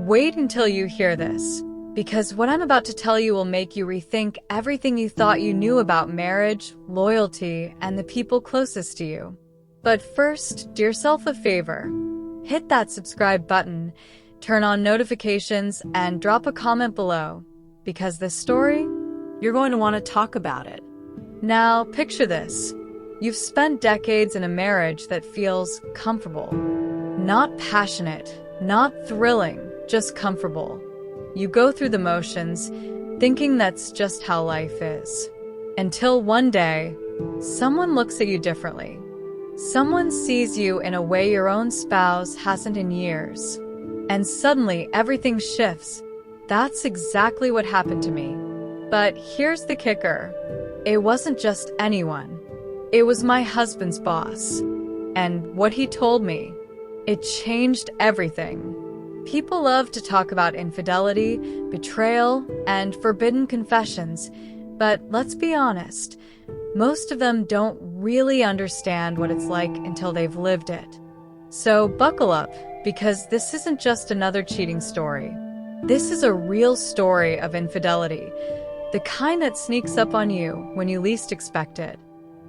Wait until you hear this, because what I'm about to tell you will make you rethink everything you thought you knew about marriage, loyalty, and the people closest to you. But first, do yourself a favor. Hit that subscribe button, turn on notifications, and drop a comment below, because this story, you're going to want to talk about it. Now, picture this. You've spent decades in a marriage that feels comfortable. Not passionate, not thrilling, just comfortable. You go through the motions, thinking that's just how life is. Until one day, someone looks at you differently. Someone sees you in a way your own spouse hasn't in years. And suddenly, everything shifts. That's exactly what happened to me. But here's the kicker. It wasn't just anyone. It was my husband's boss. And what he told me, it changed everything. People love to talk about infidelity, betrayal, and forbidden confessions, but let's be honest, most of them don't really understand what it's like until they've lived it. So buckle up, because this isn't just another cheating story. This is a real story of infidelity, the kind that sneaks up on you when you least expect it.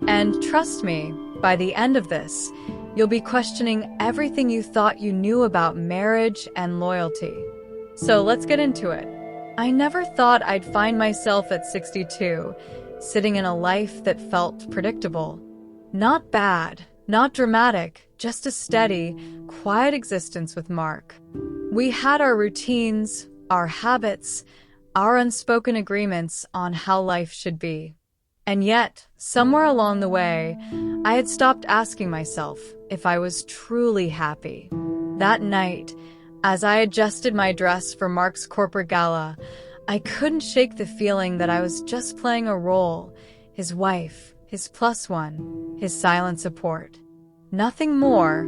And trust me, by the end of this, you'll be questioning everything you thought you knew about marriage and loyalty. So let's get into it. I never thought I'd find myself at 62, sitting in a life that felt predictable. Not bad, not dramatic, just a steady, quiet existence with Mark. We had our routines, our habits, our unspoken agreements on how life should be. And yet, somewhere along the way, I had stopped asking myself if I was truly happy. That night, as I adjusted my dress for Mark's corporate gala, I couldn't shake the feeling that I was just playing a role, his wife, his plus one, his silent support. Nothing more,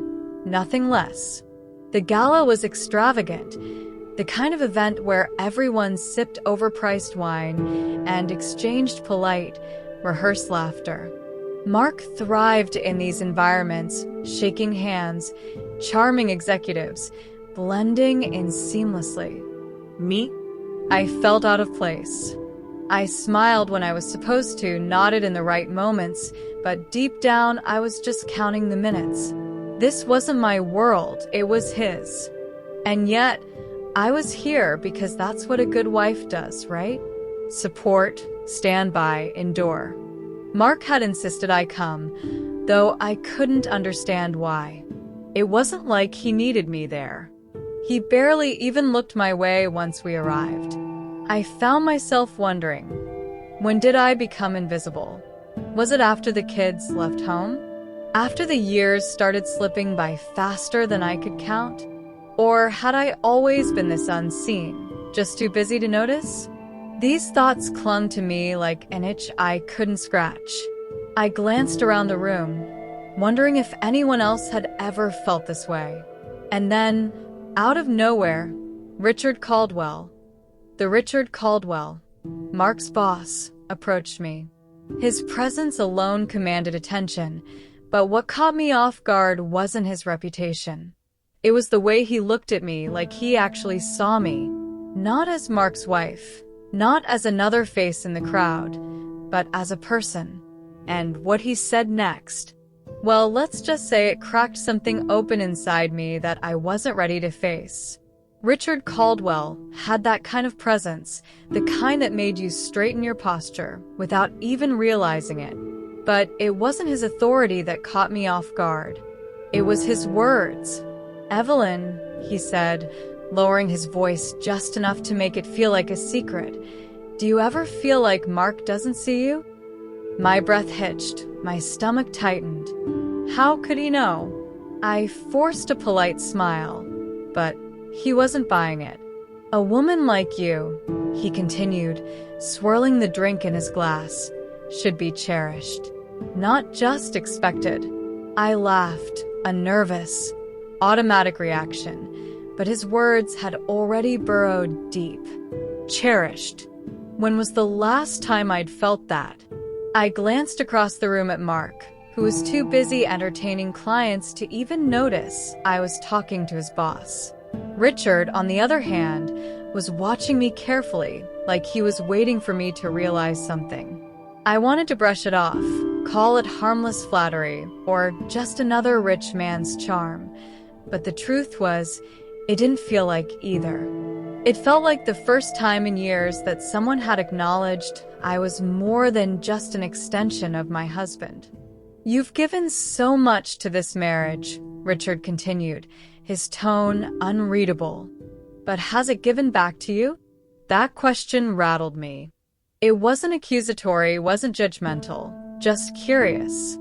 nothing less. The gala was extravagant, the kind of event where everyone sipped overpriced wine and exchanged polite, rehearsed laughter. Mark thrived in these environments, shaking hands, charming executives, blending in seamlessly. Me? I felt out of place. I smiled when I was supposed to, nodded in the right moments, but deep down I was just counting the minutes. This wasn't my world, it was his. And yet, I was here because that's what a good wife does, right? Support, stand by, endure. Mark had insisted I come, though I couldn't understand why. It wasn't like he needed me there. He barely even looked my way once we arrived. I found myself wondering, when did I become invisible? Was it after the kids left home? After the years started slipping by faster than I could count? Or had I always been this unseen, just too busy to notice? These thoughts clung to me like an itch I couldn't scratch. I glanced around the room, wondering if anyone else had ever felt this way. And then, out of nowhere, Richard Caldwell, Mark's boss, approached me. His presence alone commanded attention, but what caught me off guard wasn't his reputation. It was the way he looked at me like he actually saw me, not as Mark's wife, not as another face in the crowd, but as a person. And what he said next, well, let's just say it cracked something open inside me that I wasn't ready to face. Richard Caldwell had that kind of presence, the kind that made you straighten your posture without even realizing it. But it wasn't his authority that caught me off guard. It was his words. "Evelyn," he said, lowering his voice just enough to make it feel like a secret, "do you ever feel like Mark doesn't see you?" My breath hitched, my stomach tightened. How could he know? I forced a polite smile, but he wasn't buying it. "A woman like you," he continued, swirling the drink in his glass, "should be cherished, not just expected." I laughed, a nervous, automatic reaction, but his words had already burrowed deep. Cherished. When was the last time I'd felt that? I glanced across the room at Mark, who was too busy entertaining clients to even notice I was talking to his boss. Richard, on the other hand, was watching me carefully, like he was waiting for me to realize something. I wanted to brush it off, call it harmless flattery, or just another rich man's charm. But the truth was, it didn't feel like either. It felt like the first time in years that someone had acknowledged I was more than just an extension of my husband. "You've given so much to this marriage," Richard continued, his tone unreadable. "But has it given back to you?" That question rattled me. It wasn't accusatory, wasn't judgmental, just curious.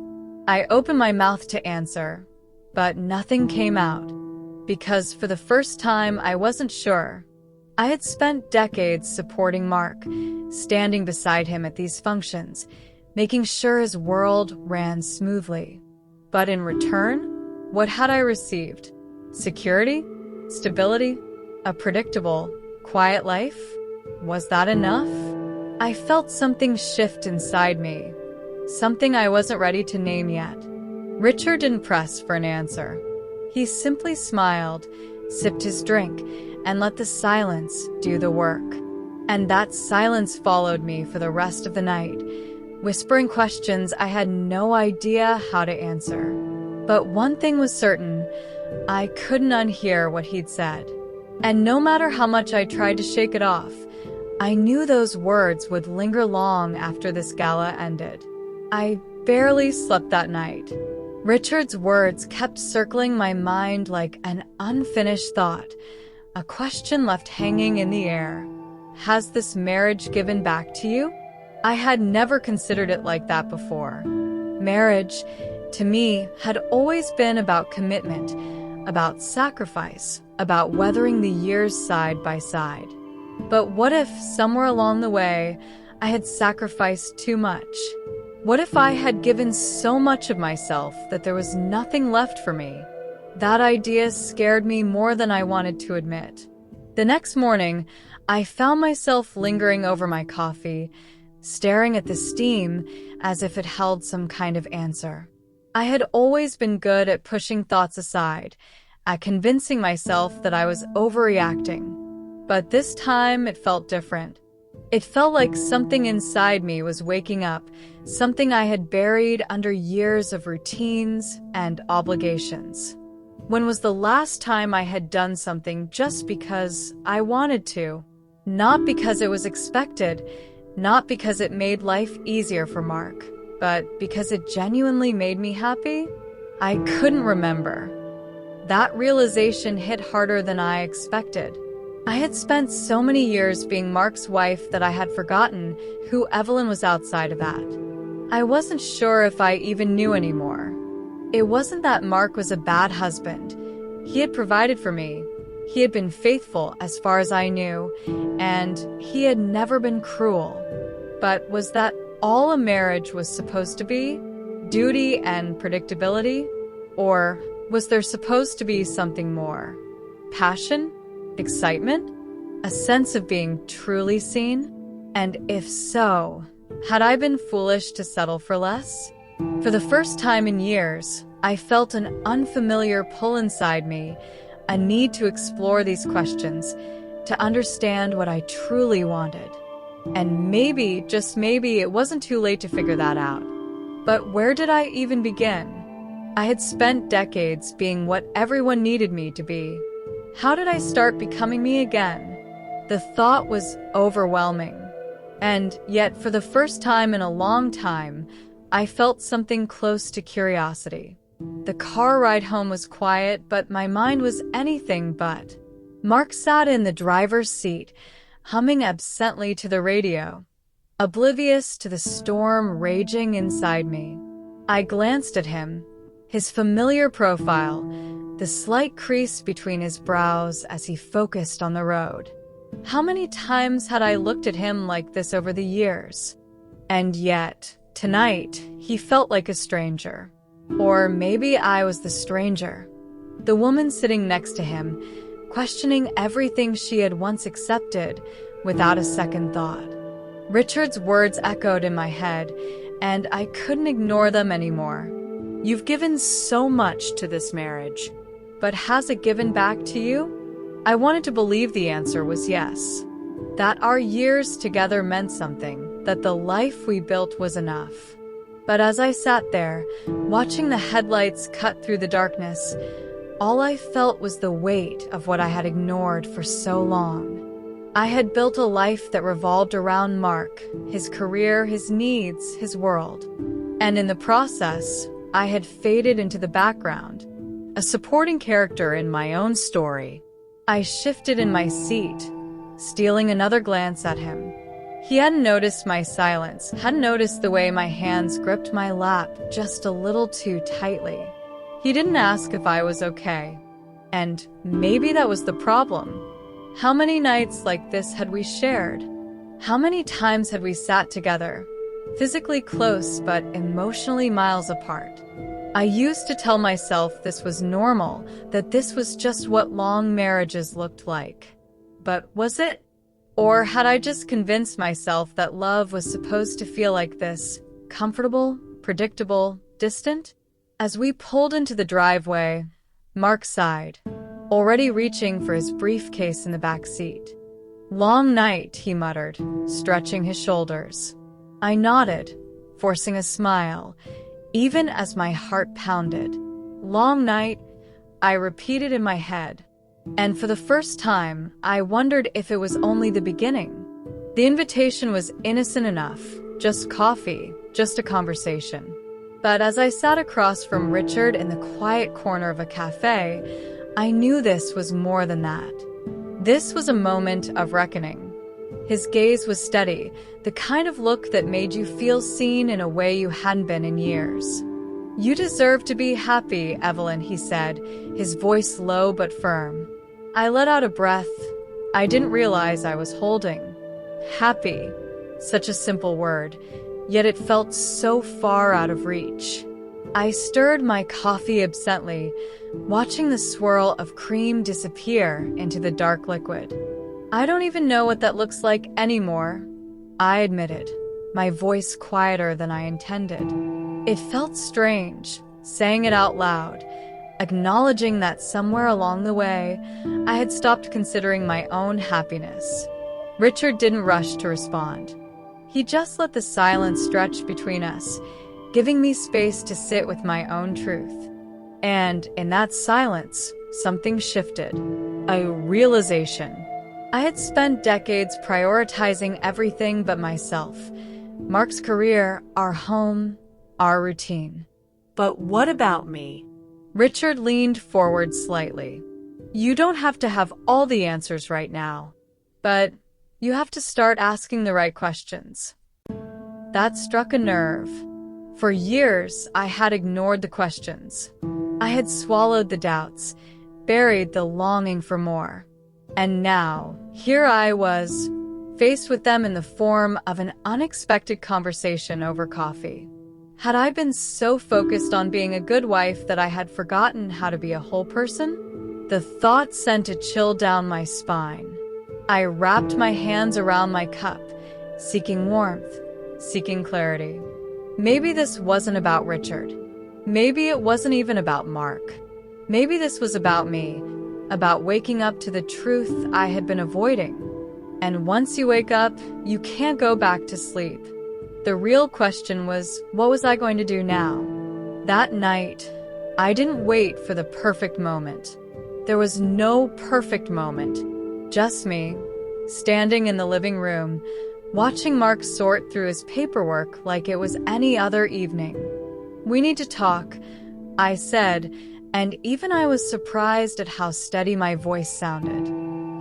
I opened my mouth to answer, but nothing came out, because for the first time I wasn't sure. I had spent decades supporting Mark, standing beside him at these functions, making sure his world ran smoothly. But in return, what had I received? Security? Stability? A predictable, quiet life? Was that enough? I felt something shift inside me, something I wasn't ready to name yet. Richard didn't press for an answer. He simply smiled, sipped his drink, and let the silence do the work. And that silence followed me for the rest of the night, whispering questions I had no idea how to answer. But one thing was certain, I couldn't unhear what he'd said. And no matter how much I tried to shake it off, I knew those words would linger long after this gala ended. I barely slept that night. Richard's words kept circling my mind like an unfinished thought, a question left hanging in the air. Has this marriage given back to you? I had never considered it like that before. Marriage, to me, had always been about commitment, about sacrifice, about weathering the years side by side. But what if, somewhere along the way, I had sacrificed too much? What if I had given so much of myself that there was nothing left for me? That idea scared me more than I wanted to admit. The next morning, I found myself lingering over my coffee, staring at the steam as if it held some kind of answer. I had always been good at pushing thoughts aside, at convincing myself that I was overreacting. But this time it felt different. It felt like something inside me was waking up, something I had buried under years of routines and obligations. When was the last time I had done something just because I wanted to? Not because it was expected, not because it made life easier for Mark, but because it genuinely made me happy? I couldn't remember. That realization hit harder than I expected. I had spent so many years being Mark's wife that I had forgotten who Evelyn was outside of that. I wasn't sure if I even knew anymore. It wasn't that Mark was a bad husband. He had provided for me. He had been faithful as far as I knew, and he had never been cruel. But was that all a marriage was supposed to be? Duty and predictability? Or was there supposed to be something more? Passion? Excitement? A sense of being truly seen? And if so, had I been foolish to settle for less? For the first time in years, I felt an unfamiliar pull inside me, a need to explore these questions, to understand what I truly wanted. And maybe, just maybe, it wasn't too late to figure that out. But where did I even begin? I had spent decades being what everyone needed me to be. How did I start becoming me again? The thought was overwhelming. And yet, for the first time in a long time, I felt something close to curiosity. The car ride home was quiet, but my mind was anything but. Mark sat in the driver's seat, humming absently to the radio, oblivious to the storm raging inside me. I glanced at him, his familiar profile, the slight crease between his brows as he focused on the road. How many times had I looked at him like this over the years? And yet, tonight, he felt like a stranger. Or maybe I was the stranger. The woman sitting next to him, questioning everything she had once accepted without a second thought. Richard's words echoed in my head, and I couldn't ignore them anymore. You've given so much to this marriage, but has it given back to you? I wanted to believe the answer was yes, that our years together meant something, that the life we built was enough. But as I sat there, watching the headlights cut through the darkness, all I felt was the weight of what I had ignored for so long. I had built a life that revolved around Mark, his career, his needs, his world. And in the process, I had faded into the background, a supporting character in my own story. I shifted in my seat, stealing another glance at him. He hadn't noticed my silence, hadn't noticed the way my hands gripped my lap just a little too tightly. He didn't ask if I was okay. And maybe that was the problem. How many nights like this had we shared? How many times had we sat together, physically close but emotionally miles apart? I used to tell myself this was normal, that this was just what long marriages looked like. But was it? Or had I just convinced myself that love was supposed to feel like this, comfortable, predictable, distant? As we pulled into the driveway, Mark sighed, already reaching for his briefcase in the back seat. "Long night," he muttered, stretching his shoulders. I nodded, forcing a smile, even as my heart pounded. "Long night," I repeated in my head. And for the first time, I wondered if it was only the beginning. The invitation was innocent enough, just coffee, just a conversation. But as I sat across from Richard in the quiet corner of a cafe, I knew this was more than that. This was a moment of reckoning. His gaze was steady, the kind of look that made you feel seen in a way you hadn't been in years. "You deserve to be happy, Evelyn," he said, his voice low but firm. I let out a breath. I didn't realize I was holding. Happy. Such a simple word, yet it felt so far out of reach. I stirred my coffee absently, watching the swirl of cream disappear into the dark liquid. "I don't even know what that looks like anymore," I admitted, my voice quieter than I intended. It felt strange, saying it out loud, acknowledging that somewhere along the way, I had stopped considering my own happiness. Richard didn't rush to respond. He just let the silence stretch between us, giving me space to sit with my own truth. And in that silence, something shifted. A realization. I had spent decades prioritizing everything but myself. Mark's career, our home, our routine. But what about me? Richard leaned forward slightly. "You don't have to have all the answers right now, but you have to start asking the right questions." That struck a nerve. For years, I had ignored the questions. I had swallowed the doubts, buried the longing for more. And now, here I was, faced with them in the form of an unexpected conversation over coffee. Had I been so focused on being a good wife that I had forgotten how to be a whole person? The thought sent a chill down my spine. I wrapped my hands around my cup, seeking warmth, seeking clarity. Maybe this wasn't about Richard. Maybe it wasn't even about Mark. Maybe this was about me, about waking up to the truth I had been avoiding. And once you wake up, you can't go back to sleep. The real question was, what was I going to do now? That night, I didn't wait for the perfect moment. There was no perfect moment, just me, standing in the living room, watching Mark sort through his paperwork like it was any other evening. "We need to talk," I said, and even I was surprised at how steady my voice sounded.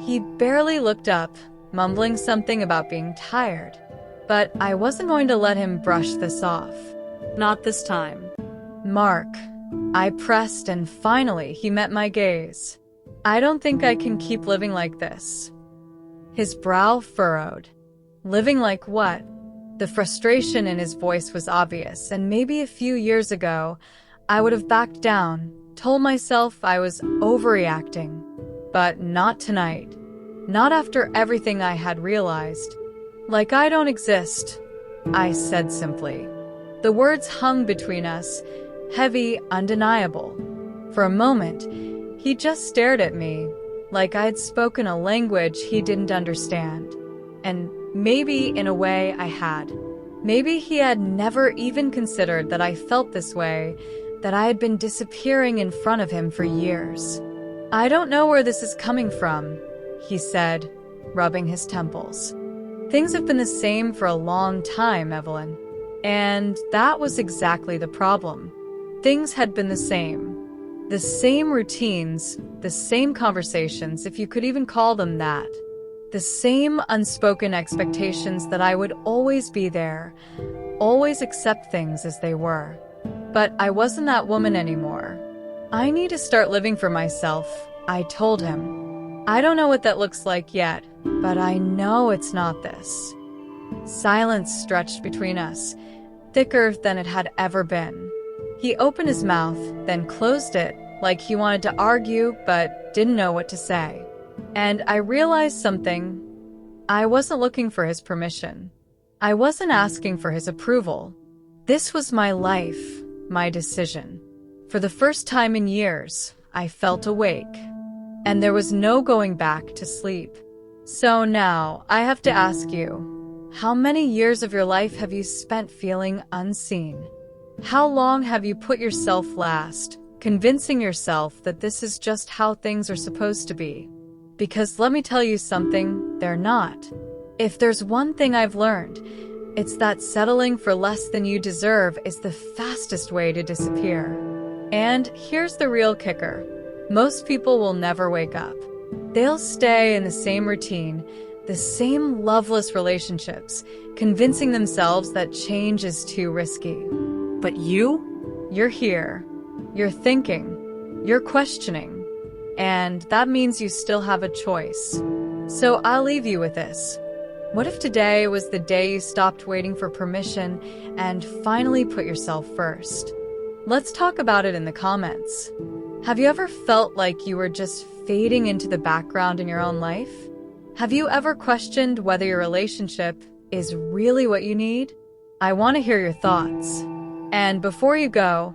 He barely looked up, mumbling something about being tired. But I wasn't going to let him brush this off. Not this time. "Mark," I pressed, and finally he met my gaze. "I don't think I can keep living like this." His brow furrowed. Living like what? The frustration in his voice was obvious, and maybe a few years ago, I would have backed down, told myself I was overreacting. But not tonight. Not after everything I had realized. "Like I don't exist," I said simply. The words hung between us, heavy, undeniable. For a moment, he just stared at me, like I'd spoken a language he didn't understand. And maybe, in a way, I had. Maybe he had never even considered that I felt this way, that I had been disappearing in front of him for years. "I don't know where this is coming from," he said, rubbing his temples. "Things have been the same for a long time, Evelyn." And that was exactly the problem. Things had been the same. The same routines, the same conversations, if you could even call them that. The same unspoken expectations that I would always be there, always accept things as they were. But I wasn't that woman anymore. "I need to start living for myself," I told him. "I don't know what that looks like yet, but I know it's not this." Silence stretched between us, thicker than it had ever been. He opened his mouth, then closed it, like he wanted to argue but didn't know what to say. And I realized something. I wasn't looking for his permission. I wasn't asking for his approval. This was my life, my decision. For the first time in years, I felt awake. And there was no going back to sleep. So now, I have to ask you, how many years of your life have you spent feeling unseen? How long have you put yourself last, convincing yourself that this is just how things are supposed to be? Because let me tell you something, they're not. If there's one thing I've learned, it's that settling for less than you deserve is the fastest way to disappear. And here's the real kicker. Most people will never wake up. They'll stay in the same routine, the same loveless relationships, convincing themselves that change is too risky. But you're here. You're thinking. You're questioning. And that means you still have a choice. So I'll leave you with this. What if today was the day you stopped waiting for permission and finally put yourself first? Let's talk about it in the comments. Have you ever felt like you were just fading into the background in your own life? Have you ever questioned whether your relationship is really what you need? I want to hear your thoughts. And before you go,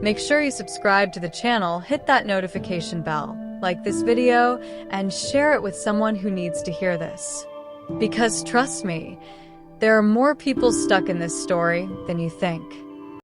make sure you subscribe to the channel, hit that notification bell, like this video, and share it with someone who needs to hear this. Because trust me, there are more people stuck in this story than you think.